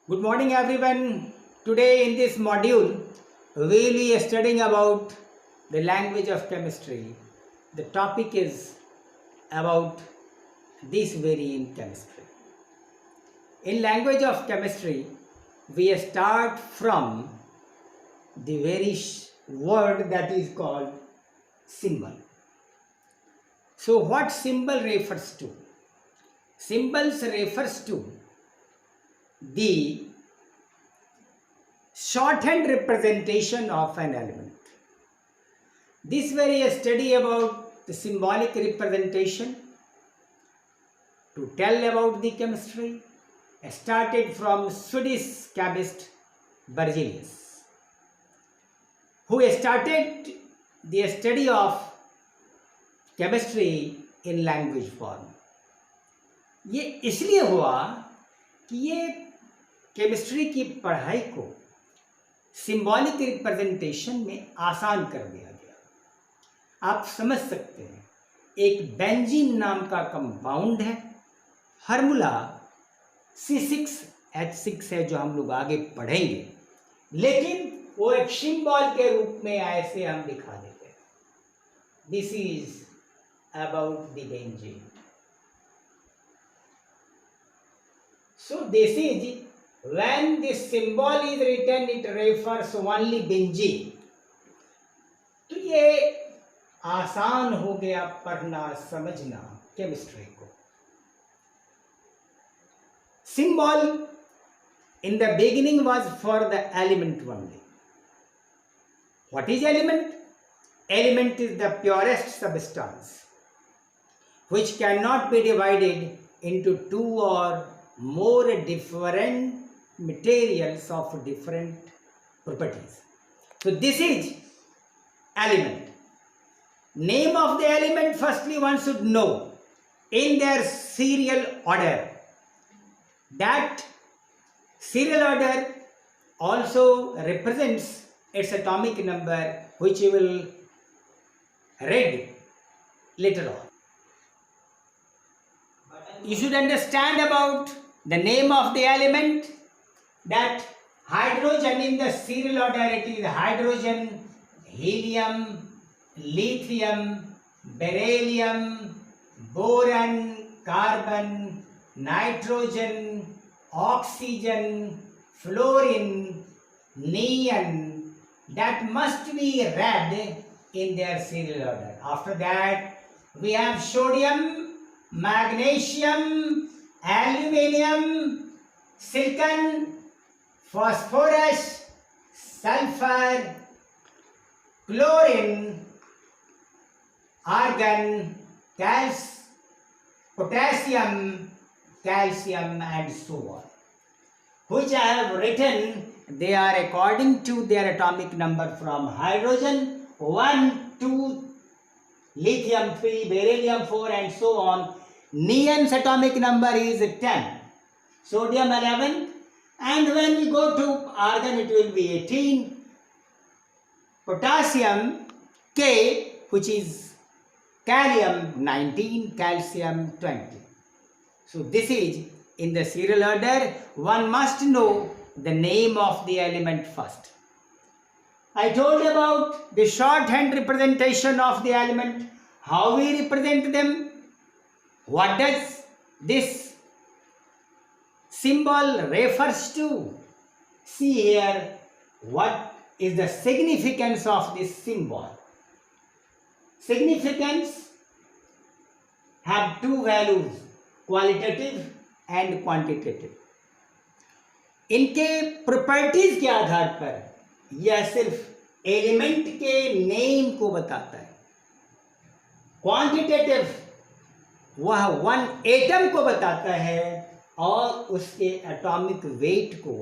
Good morning, everyone. Today, in this module, we will be studying about the language of chemistry. The topic is about this very in chemistry. In language of chemistry, we start from the very word that is called symbol. So, what symbol refers to? Symbols refers to the shorthand representation of an element. This very study about the symbolic representation to tell about the chemistry started from Swedish chemist Berzelius, who started the study of chemistry in language form. ये इसलिए हुआ कि ये chemistry की पढ़ाई को symbolic representation में आसान कर दिया गया। आप समझ सकते हैं, एक बेंजीन नाम का कंपाउंड है, फार्मूला C6H6 है जो हम लोग आगे पढ़ेंगे, लेकिन वो एक सिंबल के रूप में ऐसे हम दिखा देते हैं। This is about the benzene. So this is when this symbol is written, it refers only benzene. तो ये आसान हो गया पढ़ना समझना केमिस्ट्री को। Symbol in the beginning was for the element only. What is element? Element is the purest substance which cannot be divided into two or more different materials of different properties. So this is element. Name of the element, firstly one should know in their serial order. That serial order also represents its atomic number, which you will read later on. You should understand about the name of the element, that hydrogen in the serial order, it is hydrogen, helium, lithium, beryllium, boron, carbon, nitrogen, oxygen, fluorine, neon. That must be read in their serial order. After that, we have sodium, magnesium, aluminium, silicon, phosphorus, sulfur, chlorine, argon, potassium, calcium, and so on, which I have written. They are according to their atomic number from hydrogen 1, 2, lithium 3, beryllium 4, and so on. Neon's atomic number is 10, sodium 11, and when we go to argon it will be 18, potassium K, which is kalium 19, calcium 20. So this is in the serial order. One must know the name of the element first. I told you about the shorthand representation of the element, how we represent them. What does this symbol refers to? See here, what is the significance of this symbol? Significance have two values, qualitative and quantitative. इनके properties के आधार पर यह सिर्फ element के name को बताता है। क्वांटिटेटिव वह वन एटम को बताता है और उसके एटॉमिक वेट को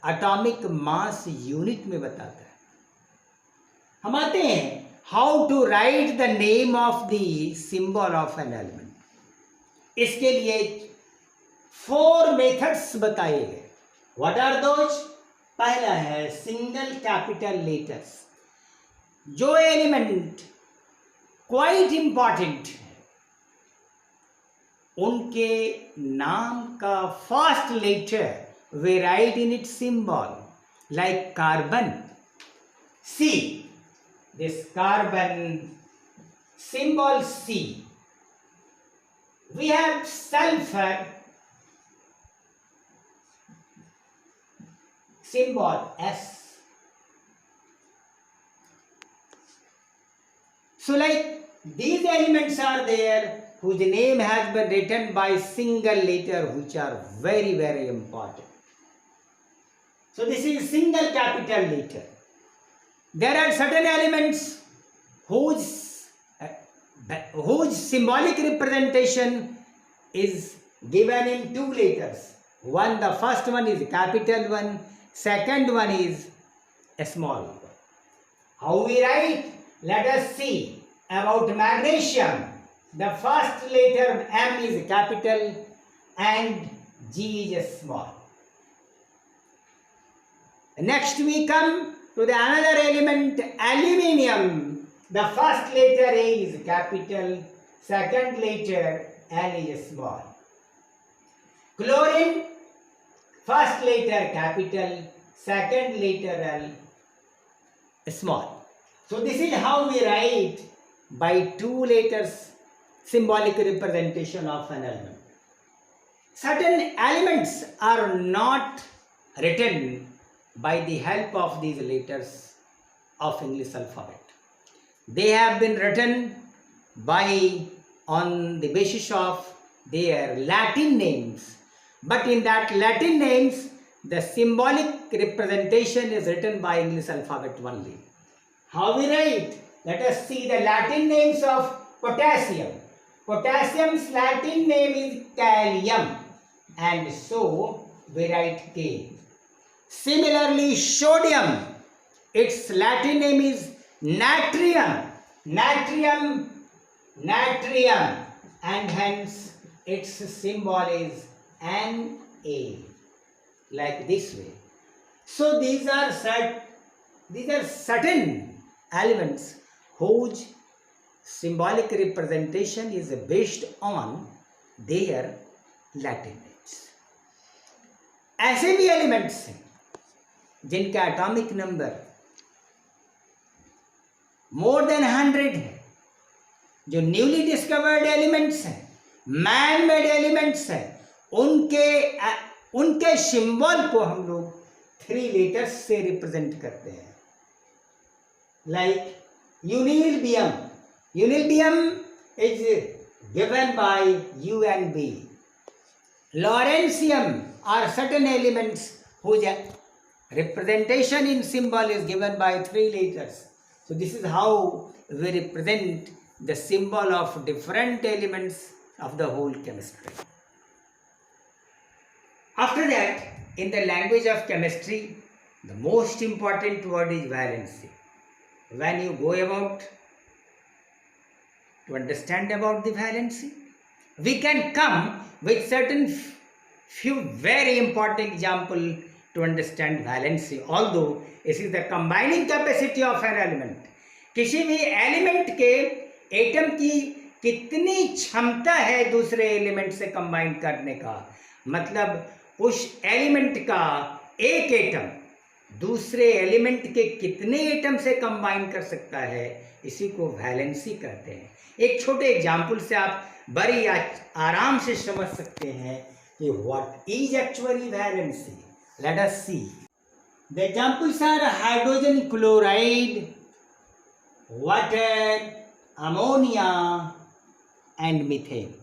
एटॉमिक मास यूनिट में बताता है। हम आते हैं how to write the name of the symbol of an element. इसके लिए 4 मेथड्स बताए गए। What are those? पहला है सिंगल कैपिटल लेटर्स। जो एलिमेंट क्वाइट इंपॉर्टेंट है उनके नाम का first letter we write in its symbol, like carbon. C. This carbon symbol C. We have sulfur symbol S. So like these elements are there whose name has been written by single letter, which are very, very important. So this is single capital letter. There are certain elements whose symbolic representation is given in two letters. The first one is capital one, second one is a small one. How we write? Let us see. About magnesium, the first letter M is capital and G is small. Next we come to the another element, aluminium. The first letter A is capital, second letter L is small. Chlorine, first letter capital, second letter L small. So this is how we write by two letters symbolic representation of an element. Certain elements are not written by the help of these letters of English alphabet. They have been written on the basis of their Latin names. But in that Latin names, the symbolic representation is written by English alphabet only. How we write? Let us see the Latin names of potassium. Potassium's Latin name is kalium, and so we write K. Similarly, sodium, its Latin name is natrium. Natrium, and hence its symbol is Na, like this way. So these are certain elements whose symbolic representation is based on their Latin names. ऐसे भी elements हैं जिनका atomic number more than 100 है, जो newly discovered elements हैं, man made elements हैं, उनके symbol को हम लोग 3 लेटर्स से रिप्रेजेंट करते हैं. लाइक यूनिलबियम. यूनिलबियम is given by U and B. Lawrencium are certain elements whose representation in symbol is given by 3 letters. So this is how we represent the symbol of different elements of the whole chemistry. After that, in the language of chemistry, the most important word is valency. When you go about to understand about the valency, we can come with certain few very important example to understand valency. Although this is the combining capacity of an element. किसी भी element के atom की कितनी क्षमता है दूसरे element से combine करने का, मतलब उस एलिमेंट का एक एटम दूसरे एलिमेंट के कितने एटम से कंबाइन कर सकता है, इसी को वैलेंसी कहते हैं. एक छोटे एग्जाम्पल से आप बड़ी आराम से समझ सकते हैं कि what is actually valency. Let us see. The examples are hydrogen chloride, water, ammonia and methane.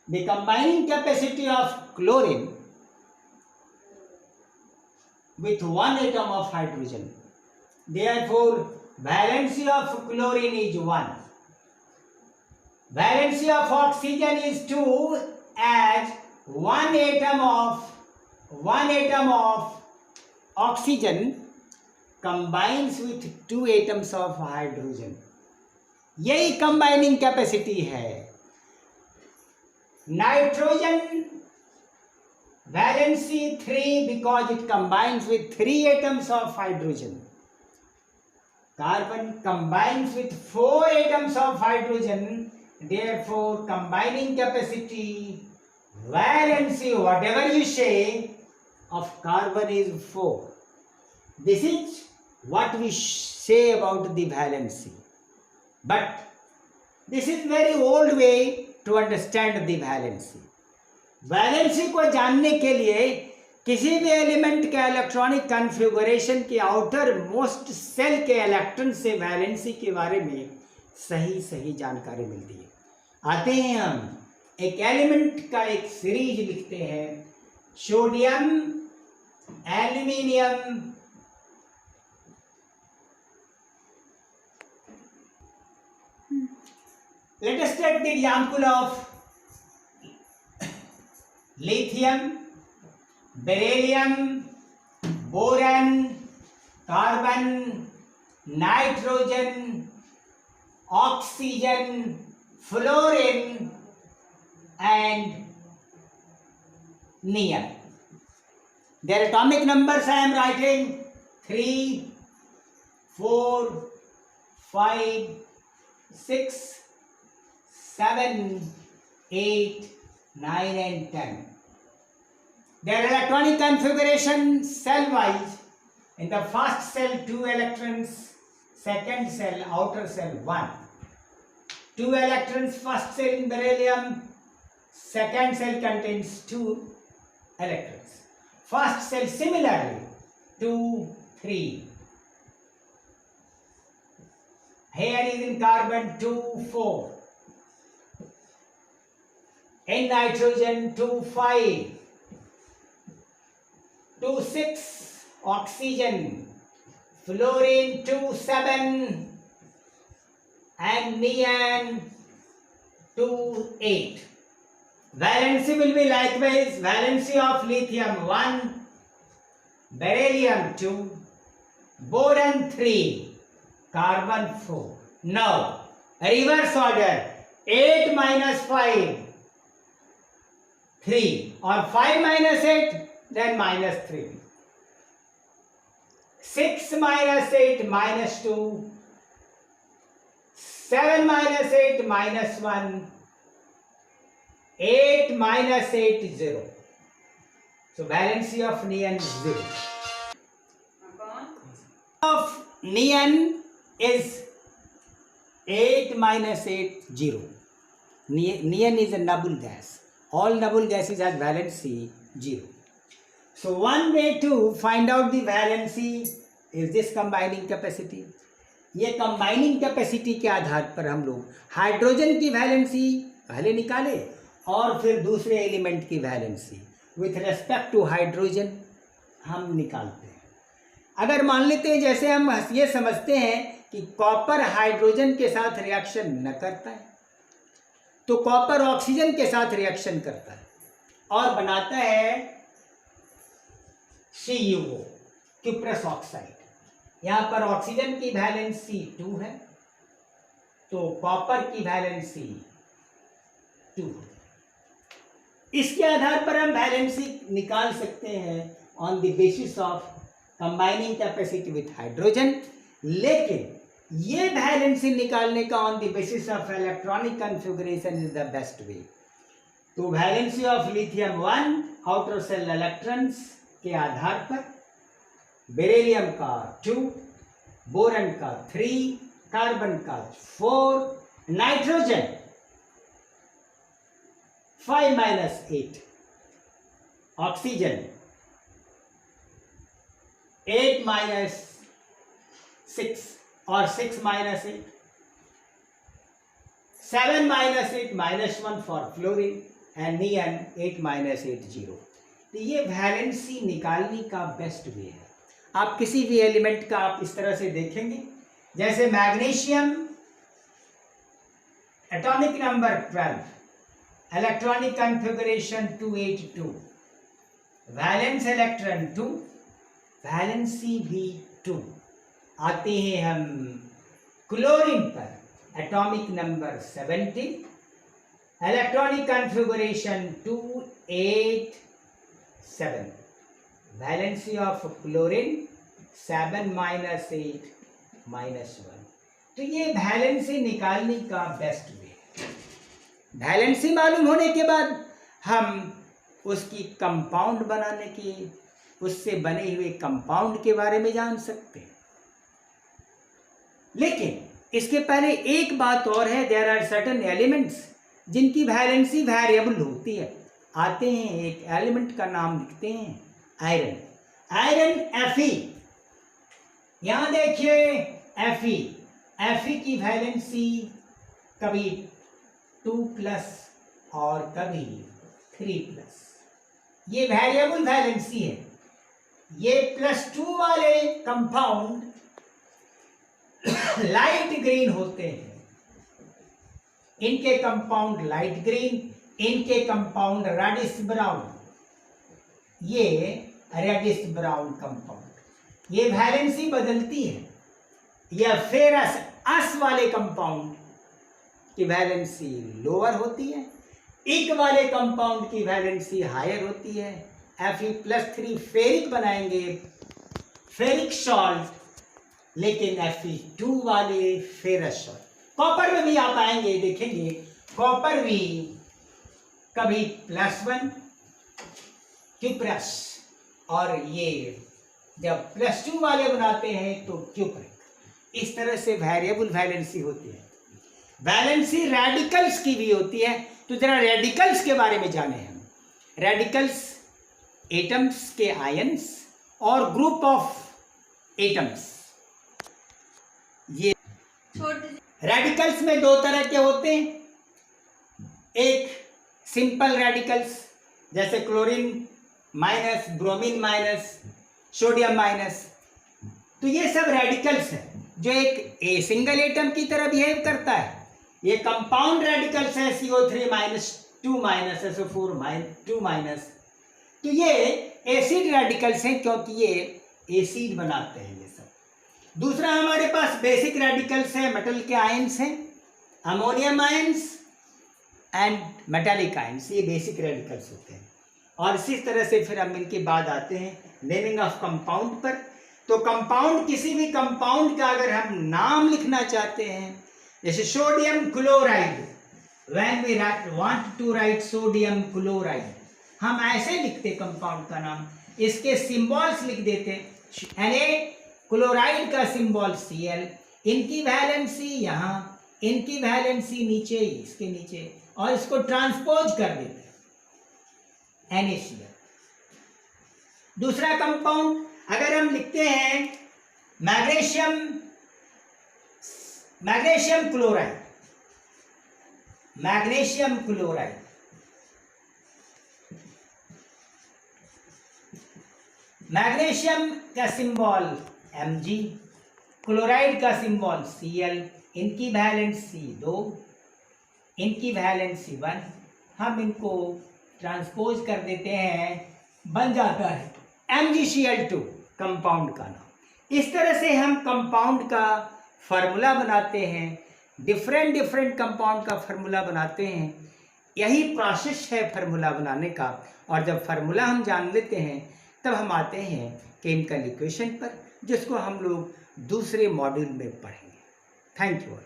The combining capacity of chlorine with one atom of hydrogen. Therefore, valency of chlorine is 1. Valency of oxygen is 2, as one atom of oxygen combines with 2 atoms of hydrogen. यही combining capacity है. Nitrogen valency 3 because it combines with 3 atoms of hydrogen. Carbon combines with 4 atoms of hydrogen. Therefore, combining capacity, valency, whatever you say, of carbon is 4. This is what we say about the valency. But this is very old way to understand the valency. Valency को जानने के लिए किसी भी element के electronic configuration के outer most shell के electron से वैलेंसी के बारे में सही जानकारी मिलती है। आते हैं हम एक एलिमेंट का एक सीरीज लिखते हैं, sodium, aluminium, let us take the example of lithium, beryllium, boron, carbon, nitrogen, oxygen, fluorine and neon. Their atomic numbers I am writing 3, 4, 5, 6, 7, 8, 9 and 10. Their electronic configuration cell-wise: in the first cell 2 electrons, second cell outer cell 1. 2 electrons first cell in beryllium, second cell contains 2 electrons. First cell similarly 2, 3. Here is in carbon 2, 4. In nitrogen 2, 5. 2, 6. Oxygen. Fluorine 2, 7. And neon 2, 8. Valency will be likewise valency of lithium 1, beryllium 2, boron 3, carbon 4. Now, reverse order: 8 minus 5, 3, or 5 minus 8, then minus 3. 6 minus 8, minus 2. 7 minus 8, minus 1. 8 minus 8, 0. So, valency of neon is 0. Of neon is 8 minus 8, 0. Neon is a noble gas. All noble gases have valency 0. So, one way to find out the valency is this combining capacity. ये combining capacity के आधार पर हम लोग hydrogen की valency पहले निकाले और फिर दूसरे एलिमेंट की valency with respect to hydrogen हम निकालते हैं। अगर मान लेते हैं, जैसे हम ये समझते हैं कि कॉपर हाइड्रोजन के साथ रिएक्शन न करता है, तो कॉपर ऑक्सीजन के साथ रिएक्शन करता है और बनाता है CuO, क्यूप्रस ऑक्साइड। यहाँ पर ऑक्सीजन की वैलेंसी 2 है, तो कॉपर की वैलेंसी 2 है। इसके आधार पर हम वैलेंसी निकाल सकते हैं on the basis of combining capacity with hydrogen. लेकिन ये वैलेंसी निकालने का on the basis of electronic configuration is the best way. तो valency of lithium 1 outer shell electrons के आधार पर, बेरिलियम का 2, बोरन का 3, कार्बन का 4, नाइट्रोजन 5 minus 8, ऑक्सीजन 8 minus 6 और 6 minus 8, 7 minus 8, minus 1 for fluorine and neon 8 minus 8, 0। तो ये वैलेंसी निकालने का बेस्ट वे है। आप किसी भी एलिमेंट का आप इस तरह से देखेंगे, जैसे magnesium atomic number 12, electronic configuration 282, valence electron 2, valency भी 2। आते हैं हम क्लोरीन पर, atomic number 70, electronic configuration 287, valency of chlorine 7 minus 8 minus 1। तो ये वैलेंसी निकालने का बेस्ट वे है। वैलेंसी मालूम होने के बाद हम उसकी कंपाउंड बनाने की उससे बने हुए कंपाउंड के बारे में जान सकते हैं। लेकिन इसके पहले एक बात और है, देयर आर सर्टेन एलिमेंट्स जिनकी वैलेंसी वेरिएबल होती है। आते हैं, एक एलिमेंट का नाम लिखते हैं आयरन। आयरन Fe, यहां देखिए Fe की वैलेंसी कभी 2+ और कभी 3+। ये वेरिएबल वैलेंसी है। ये +2 वाले कंपाउंड लाइट ग्रीन होते हैं, इनके कंपाउंड लाइट ग्रीन, इनके कंपाउंड रेडिश ब्राउन। ये रेडिश ब्राउन कंपाउंड, ये वैलेंसी बदलती है। यह फेरस अस वाले कंपाउंड की वैलेंसी लोअर होती है, इक वाले कंपाउंड की वैलेंसी हायर होती है। Fe+3 फेरिक बनाएंगे, फेरिक सॉल्ट, लेकिन Fe2 वाले फेरस सॉल्ट। कॉपर में भी आप आएंगे, देखेंगे कॉपर भी कभी +1 क्यूप्रस, और ये जब +2 वाले बनाते हैं तो क्यूप्रिक। इस तरह से वेरिएबल वैलेंसी होती है। वैलेंसी रेडिकल्स की भी होती है, तो जरा रेडिकल्स के बारे में जाने हम। रेडिकल्स एटम्स के आयंस और ग्रुप ऑफ एटम्स। ये रेडिकल्स में दो तरह के होते हैं। एक सिंपल रेडिकल्स, जैसे chlorine minus, bromine minus, sodium minus. तो ये सब रेडिकल्स है जो एक सिंगल एटम की तरह बिहेव करता है। ये कंपाउंड रेडिकल्स है, CO3- 2- SO4- 2-। तो ये एसिड रेडिकल्स हैं, क्योंकि ये एसिड बनाते हैं ये सब। दूसरा हमारे पास बेसिक रेडिकल्स है, मेटल के आयंस हैं, ammonium ions and metallic ions. ये बेसिक रेडिकल्स होते हैं। और इसी तरह से फिर हम इनके बाद आते हैं नेमिंग ऑफ कंपाउंड पर। तो कंपाउंड, किसी भी कंपाउंड का अगर हम नाम लिखना चाहते हैं, जैसे sodium chloride, when we want to write sodium chloride, हम ऐसे लिखते कंपाउंड का नाम, इसके सिंबल्स लिख देते। Na क्लोराइड का सिंबल Cl, इनकी वैलेंसी यहाँ, इनकी वैलेंसी नीचे, इसके नीचे, और इसको ट्रांसपोज कर देते NaCl। दूसरा कंपाउंड अगर हम लिखते हैं magnesium chloride, magnesium chloride, magnesium का सिंबल Mg, क्लोराइड का सिंबल Cl, इनकी वैलेंसी 2, इनकी वैलेंसी 1। हम इनको ट्रांसपोज कर देते हैं, बन जाता है MgCl2 कंपाउंड का नाम। इस तरह से हम कंपाउंड का फार्मूला बनाते हैं, डिफरेंट कंपाउंड का फार्मूला बनाते हैं। यही प्रोसेस है फार्मूला बनाने का। और जब फार्मूला हम जान लेते हैं, तब हम आते हैं केमिकल इक्वेशन पर, जिसको हम लोग दूसरे मॉड्यूल में पढ़ेंगे। Thank you.